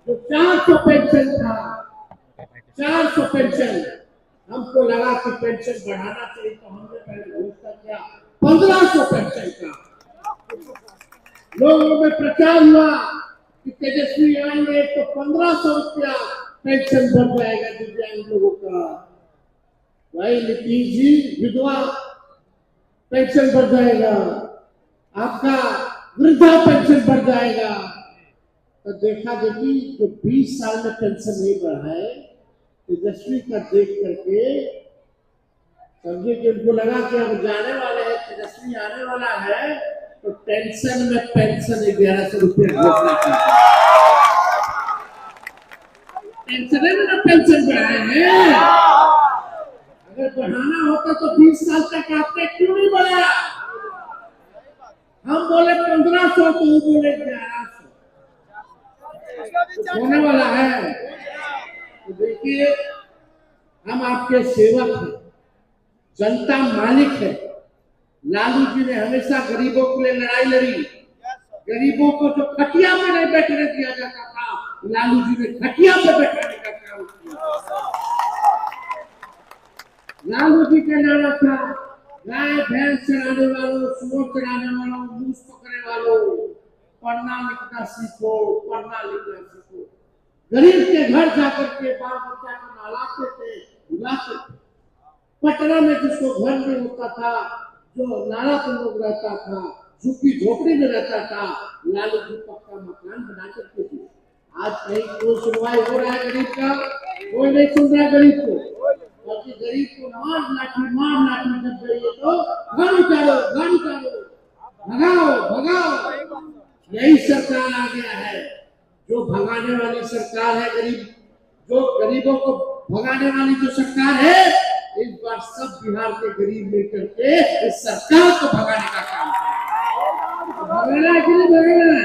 जो 400 पेंशन था, 400 पेंशन, हमको लगा कि पेंशन बढ़ाना चाहिए, तो हमने पहले घोषणा किया 1500 पेंशन का। लोगों में प्रचार हुआ कि तेजस्वी आएंगे तो 1500 रुपया पेंशन बढ़ जाएगा दिव्यांग लोगों का। भाई नीतीश जी, विधवा पेंशन बढ़ जाएगा, आपका वृद्धा पेंशन बढ़ जाएगा। तो देखा देखी जो 20 साल में पेंशन नहीं बढ़ा है, तेजस्वी का देख करके समझे कि उनको लगा कि अब जाने वाले हैं, तेजस्वी आने वाला है, तो टेंशन में पेंशन 1100 रुपया घोषणा की। टेंशन में पेंशन बढ़ाए हैं। अगर बढ़ाना होता तो 20 साल तक आपने क्यों नहीं बढ़ाया? हम बोले 1500, तो वो बोले 1100। तो होने वाला है। तो देखिए, हम आपके सेवक हैं, जनता मालिक है। लालू जी ने हमेशा गरीबों के लिए लड़ाई लड़ी। गरीबों को जो खटिया पे नहीं बैठने दिया जाता था, लालू जी ने खटिया पे बैठाने का काम किया। लालू जी का नारा था, गाय भैंस चराने वालों, सुअर चराने वालों, मूस पकड़ने वालों, पढ़ना लिखना सीखो, पढ़ना लिखना सीखो। गरीब के घर जाकर के बाल बच्चा को नहलाते थे, बुलाते थे। पटना में जिसको घर में होता था, जो नाला पर लोग रहता था, झुग्गी झोपड़ी में रहता था, लालू जी पक्का मकान बना करके थे। आज कहीं कोई सुनवाई हो रहा है गरीब का? कोई नहीं सुन रहा गरीब को। बल्कि गरीब को मार लाठी जब गई है तो घर उतारो, भगाओ भगाओ। यही सरकार आ गया है, जो भगाने वाली सरकार है। जो गरीबों को भगाने वाली जो सरकार है, इस बार सब बिहार के गरीब मिलकर के इस सरकार को भगाने का काम करेंगे। भगाना कि नहीं भगाना?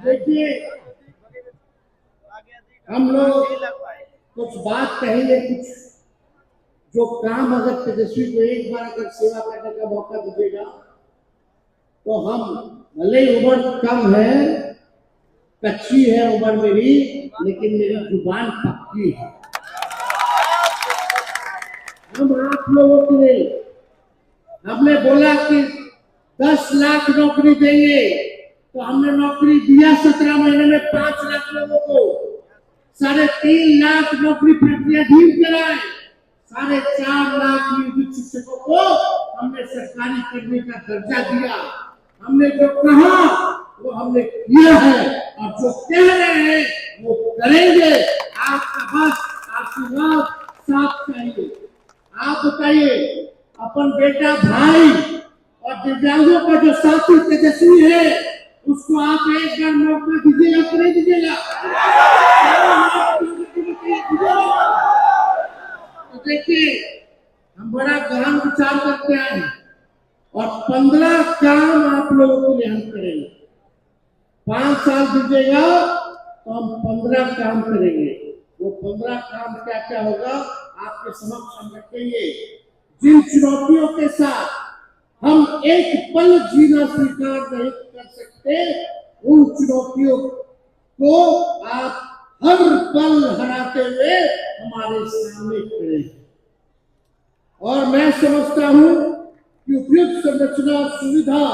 देखिए, हम लोग कुछ बात कहेंगे, कुछ जो काम अगर तेजस्वी को एक बार अगर सेवा करने का मौका दीजिएगा, तो हम भले ही उम्र कम है, कच्ची है उम्र मेरी, लेकिन मेरी जुबान पक्की है। हम आप लोगों के लिए हमने बोला कि 10 लाख नौकरी देंगे, तो हमने नौकरी दिया 17 महीने में 5 लाख लोगों को। 3.5 लाख नौकरी प्रक्रियाधीन कराए, 4.5 लाख नियोजित शिक्षकों को हमने सरकारी करने का दर्जा दिया। हमने जो कहा वो हमने किया है, और जो कह रहे हैं वो करेंगे। आपका बस आशीर्वाद साथ चाहिए। आप बताइए, अपन बेटा भाई और दिव्यांगों का जो साथी तेजस्वी है, उसको आप एक बार मौका दीजिएगा कि नहीं दीजिएगा? तो देखिए, हम बड़ा गहन विचार करके आए हैं, और 15 काम आप लोगों के लिए हम करेंगे। 5 साल दीजिएगा तो हम 15 काम करेंगे। वो 15 काम क्या क्या होगा आपके समक्ष हम रखेंगे। जिन चुनौतियों के साथ हम एक पल जीना स्वीकार नहीं कर सकते, उन चुनौतियों को आप हर पल हराते हुए हमारे सामने खड़े हैं। और मैं समझता हूं कि उपयुक्त संरचना, सुविधा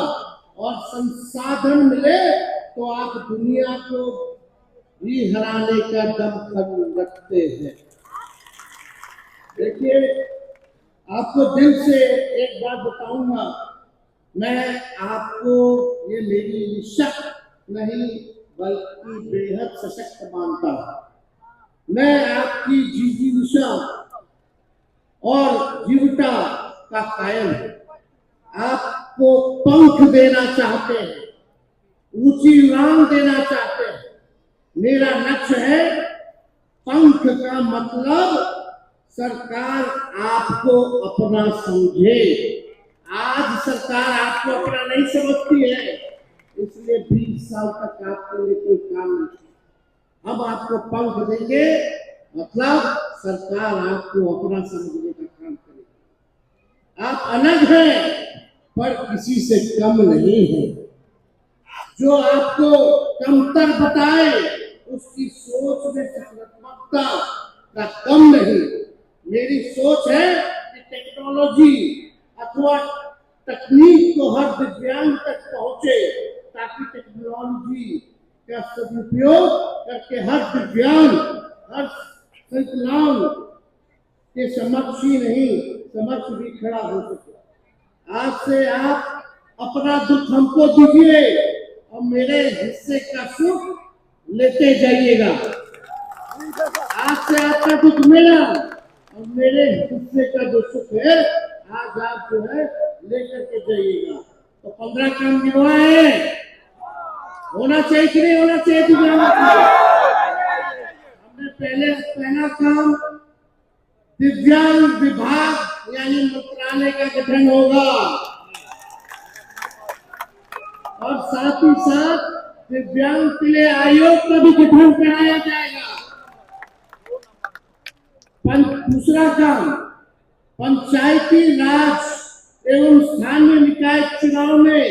और संसाधन मिले तो आप दुनिया को भी हराने का दम रखते हैं। देखिए, आपको दिल से एक बात बताऊंगा, मैं आपको ये मेरी निशक नहीं बल्कि बेहद सशक्त मानता हूं। मैं आपकी जिजीविषा और जीविका का कायल हूं। आपको पंख देना चाहते हैं, ऊंची उड़ान देना चाहते हैं। मेरा लक्ष्य है, पंख का मतलब सरकार आपको अपना समझे। आज सरकार आपको अपना नहीं समझती है, इसलिए 20 साल तक आपके लिए कोई काम नहीं। अब आपको पंख देंगे, मतलब सरकार आपको अपना समझने का काम करेगी। आप अलग हैं, पर किसी से कम नहीं है। जो आपको कमतर बताए उसकी सोच में सकारात्मकता का कम नहीं। मेरी सोच है कि टेक्नोलॉजी अथवा तकनीक को हर दिव्यांग तक पहुंचे, ताकि टेक्नोलॉजी का सदुपयोग करके हर दिव्यांग, हर विकलांग के समक्ष ही नहीं, समक्ष भी खड़ा हो सके। आज से आप अपना दुख हमको दीजिए और मेरे हिस्से का सुख लेते जाइएगा। आज से आपका दुख मेरा और मेरे हिस्से का जो सुख है आज आप जो है लेकर के जाइएगा। तो 15 काम गिनवाए हैं, होना चाहिए कि नहीं होना चाहिए? हमने पहला काम दिव्यांग विभाग यानी मंत्रालय का गठन होगा और साथ ही साथ दिव्यांग के लिए आयोग का भी गठन कराया जाएगा। दूसरा काम, पंचायती राज एवं स्थानीय निकाय चुनाव में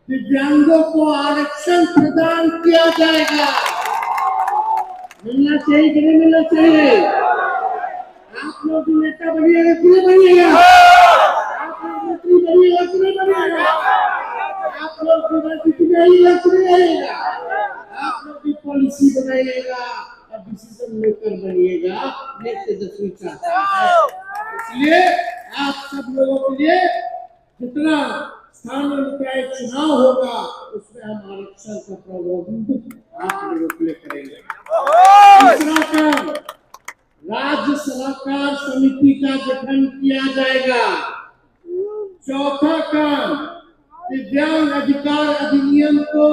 दिव्यांगों को आरक्षण प्रदान किया जाएगा। मिलना चाहिए कि नहीं मिलना चाहिए? आप लोग भी नेता बनिएगा कि नहीं बनिएगा? आप लोग मंत्री बनिएगा कि नहीं बनिएगा? आप लोग यूनिवर्सिटी में आइएगा कि नहीं आइएगा? आप लोग भी पॉलिसी बनाइएगा और डिसीजन मेकर बनिएगा। ये तेजस्वी चाहता है। इसलिए आप सब लोगों के लिए जितना स्थानीय निकाय चुनाव होगा उसमें हम आरक्षण का प्रावधान आप लोगों के लिए करेंगे। तीसरा काम, राज्य सलाहकार समिति का गठन किया जाएगा। चौथा काम, दिव्यांग अधिकार अधिनियम को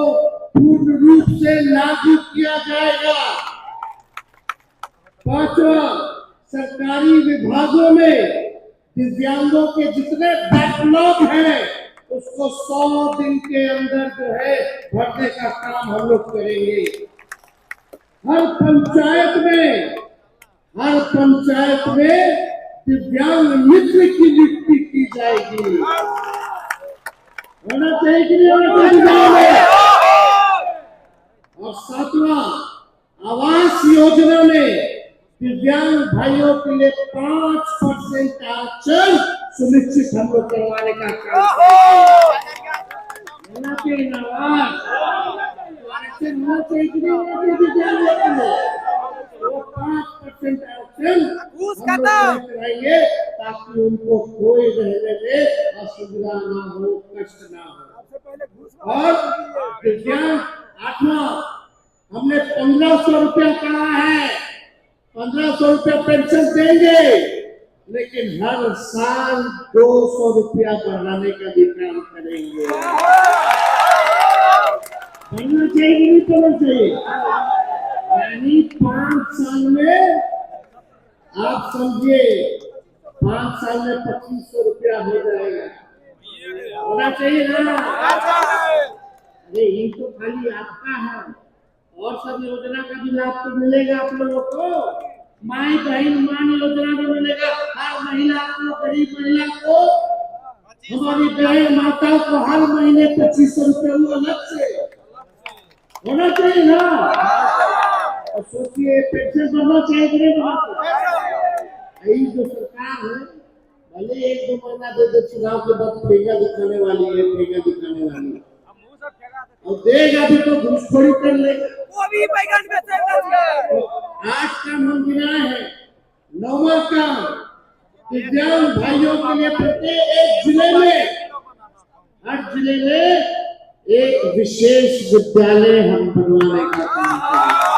पूर्ण रूप से लागू किया जाएगा। पांचवा, सरकारी विभागों में दिव्यांगों के जितने बैकलॉग हैं उसको 100 दिन के अंदर जो है भरने का काम हम लोग करेंगे। हर पंचायत में दिव्यांग मित्र की नियुक्ति की जाएगी। होना चाहिए कि नहीं होना चाहिए? और सातवां, आवास योजना में दिव्यांग भाइयों के लिए 5% आरक्षण सुनिश्चित हम लोग करवाने का काम होना चाहिए। आरक्षण होना चाहिए कि नहीं होना चाहिए? 5% आरक्षण कराएंगे ताकि उनको कोई रहने में असुविधा ना हो, कष्ट ना हो। और दिव्यांग, आठवां, हमने 1500 रुपया कहा है, 1500 रुपया पेंशन देंगे, लेकिन हर साल 200 रुपया बढ़ाने का भी काम करेंगे। बढ़ना चाहिए कि नहीं बढ़ना चाहिए? यानी 5 साल में आप समझिए 5 साल में 2500 रुपया हो जाएगा। होना चाहिए ना? अरे ये तो खाली आपका है और सब योजना का भी लाभ तो मिलेगा आप लोगों को। माई बहन मान योजना भी मिलेगा हर महिला को, गरीब महिला को, हमारी बहन माता को हर महीने 2500 रुपये अलग से होना चाहिए ना। और सोचिए पेंशन बढ़ना चाहिए कि नहीं बढ़ना चाहिए? यही जो सरकार है भले 1-2 महीना दे चुनाव के बाद ठेका दिखाने वाली है, ठेका दिखाने वाली है और देगा भी तो घूसखोरी कर लेगा। आज का हम गिनाए हैं। 9वां काम, दिव्यांग भाइयों के लिए प्रत्येक जिले में, हर जिले में एक विशेष विद्यालय हम बनवाने का काम करेंगे।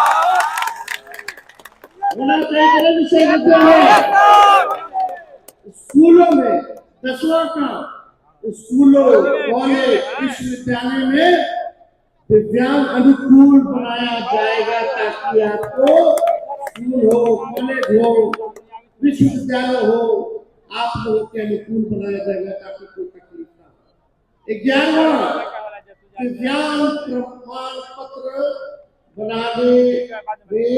होना चाहिए विशेष विद्यालय स्कूलों में। 10वां काम, स्कूलों, कॉलेज, विश्वविद्यालय में दिव्यांग अनुकूल बनाया जाएगा ताकि आपको स्कूल हो, कॉलेज हो, विश्वविद्यालय हो, आप लोगों के अनुकूल बनाया जाएगा ताकि कोई तकलीफ ना हो। 11वां, दिव्यांग प्रमाण पत्र बनाने में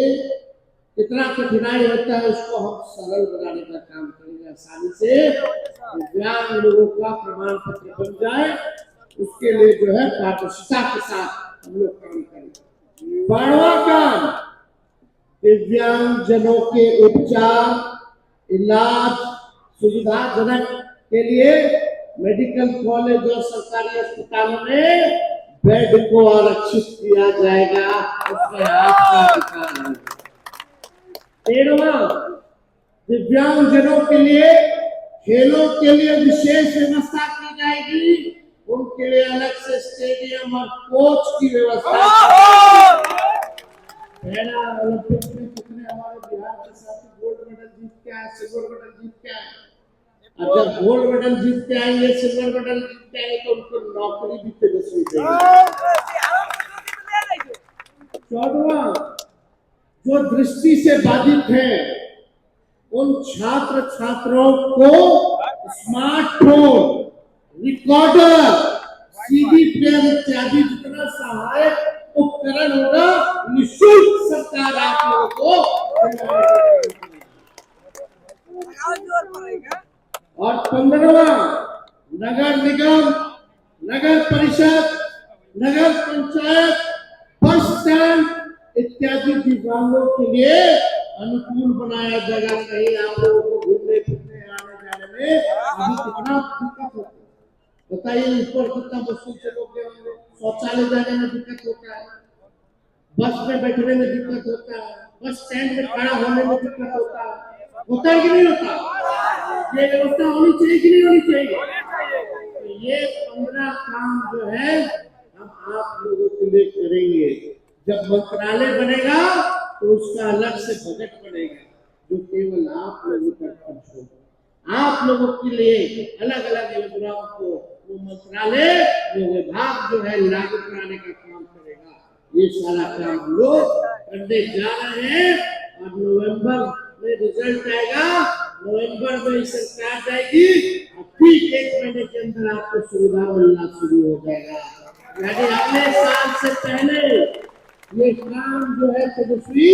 कितना कठिनाई होता है उसको हम सरल बनाने का काम करेंगे। आसानी से दिव्यांग लोगों का प्रमाण पत्र बन जाए, उसके लिए जो है पारदर्शिता के साथ हम लोग काम करेंगे। 12वां काम, दिव्यांग जनों के उपचार इलाज सुविधाजनक के लिए मेडिकल कॉलेज और सरकारी अस्पतालों में बेड को आरक्षित किया जाएगा। उसमें आपका अधिकार है। 13वां, दिव्यांग जनों के लिए खेलों के लिए विशेष व्यवस्था की जाएगी। उनके लिए अलग से स्टेडियम और कोच की व्यवस्था। पहला ओलंपिक में कितने हमारे बिहार के साथी गोल्ड मेडल जीत के आए, सिल्वर मेडल जीत के आए। अगर गोल्ड मेडल जीत के आएंगे, सिल्वर मेडल जीत के आएंगे तो उनको नौकरी भी तेजस्वी देंगे। 14वां, जो दृष्टि से बाधित हैं उन छात्र छात्राओं को स्मार्टफोन, रिकॉर्डर, सीडी प्लेयर इत्यादि जितना सहायक उपकरण होगा निःशुल्क सरकार आप लोगों को। और 15वां, नगर निगम, नगर परिषद, नगर पंचायत, बस स्टैंड इत्यादि दिव्यांगों के लिए अनुकूल बनाया जाएगा। कहीं आप लोगों को घूमने फिरने आने जाने में अभी कितना दिक्कत होता है बताइए। ऊपर कितना मुश्किल से लोग शौचालय जाने में दिक्कत होता है, बस में बैठने में दिक्कत होता है, बस स्टैंड में खड़ा होने में दिक्कत होता है कि नहीं होता? ये व्यवस्था होनी चाहिए कि नहीं होनी चाहिए? तो ये 15 काम जो है हम आप लोगों के लिए करेंगे। जब मंत्रालय बनेगा तो उसका अलग से बजट बनेगा जो केवल आप लोगों पर खर्च होगा। आप लोगों के लिए अलग अलग योजनाओं को वो मंत्रालय, वो विभाग जो है लागू कराने का काम करेगा। ये सारा काम हम लोग करने जा रहे हैं और नवंबर में रिजल्ट आएगा। नवंबर में सरकार जाएगी और ठीक 1 महीने के अंदर आपको सुविधा मिलना शुरू हो जाएगा। यानी अगले साल से पहले ये काम जो है तेजस्वी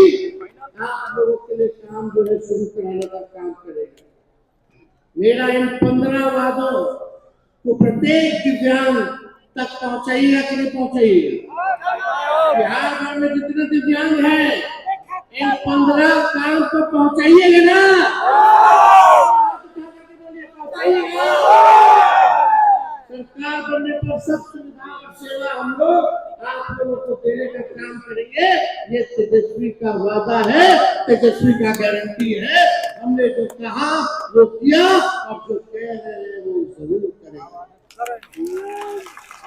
आप लोगों के लिए काम जो है शुरू कराने का काम करेगा। मेरा इन 15 वादों को प्रत्येक दिव्यांग तक पहुंचाइएगा कि नहीं पहुंचाइएगा? बिहार भर में जितने दिव्यांग हैं इन 15 काम को पहुंचाइएगा ना? सरकार बनने पर सब सुविधा और सेवा हम लोग आप लोगों को देने का काम करेंगे। ये तेजस्वी का वादा है, तेजस्वी का गारंटी है। हमने जो कहा वो किया और जो कह रहे हैं वो जरूर करेंगे।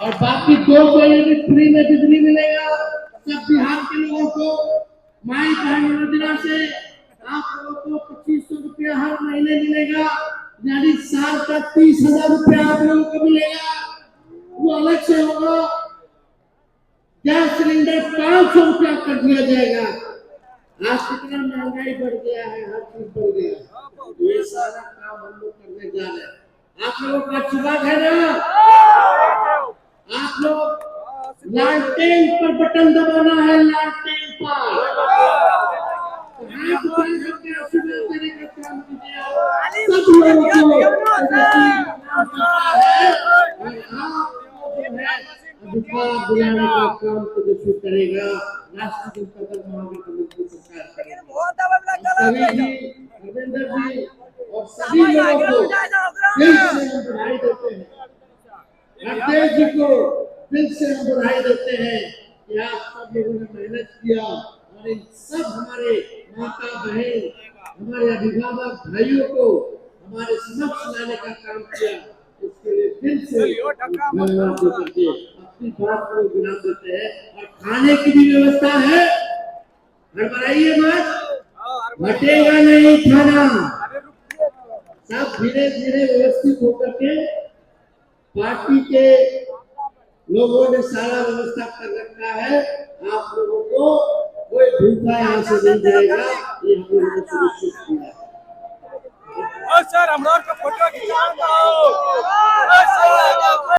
और बाकी 200 यूनिट फ्री में बिजली मिलेगा सब बिहार के लोगों को। माई बहन योजना से आप लोगों को 2500 रुपया हर महीने मिलेगा, यानी साल का 30,000 रुपया आप लोगों को मिलेगा। वो अलग से होगा। गैस सिलेंडर 500 रुपया कर दिया जाएगा। आज कितना महंगाई बढ़ गया है, हर चीज बढ़ गया है। ये सारा काम हम लोग करने जा रहे हैं। आप लोगों का आशीर्वाद है ना? आप लोग लालटेन पर बटन दबाना है, लालटेन पर आशीर्वाद देने का काम कीजिए। सब लोगों अधिकार दिलाने का काम तेजस्वी करेगा। राष्ट्रीय जनता दल महागठबंधन की सरकार करेगी। रविंदर जी और सभी लोगों को दिल से हम बधाई देते हैं। हरदेव जी को दिल से हम बधाई देते हैं कि आप सब लोगों ने मेहनत किया और इन सब हमारे माता बहन, हमारे अभिभावक भाइयों को हमारे समक्ष लाने का काम किया। इसके लिए दिल से धन्यवाद देते हैं। अपनी बात को गिना देते हैं। और खाने की भी व्यवस्था है, हड़बड़ाइए मत, घटेगा नहीं खाना। सब धीरे धीरे व्यवस्थित होकर के पार्टी के लोगों ने सारा व्यवस्था कर रखा है। आप लोगों को कोई भूखा यहाँ से नहीं जाएगा, ये हम लोगों ने सुनिश्चित किया है। सर, हम लोग का फोटो खिंचाओ।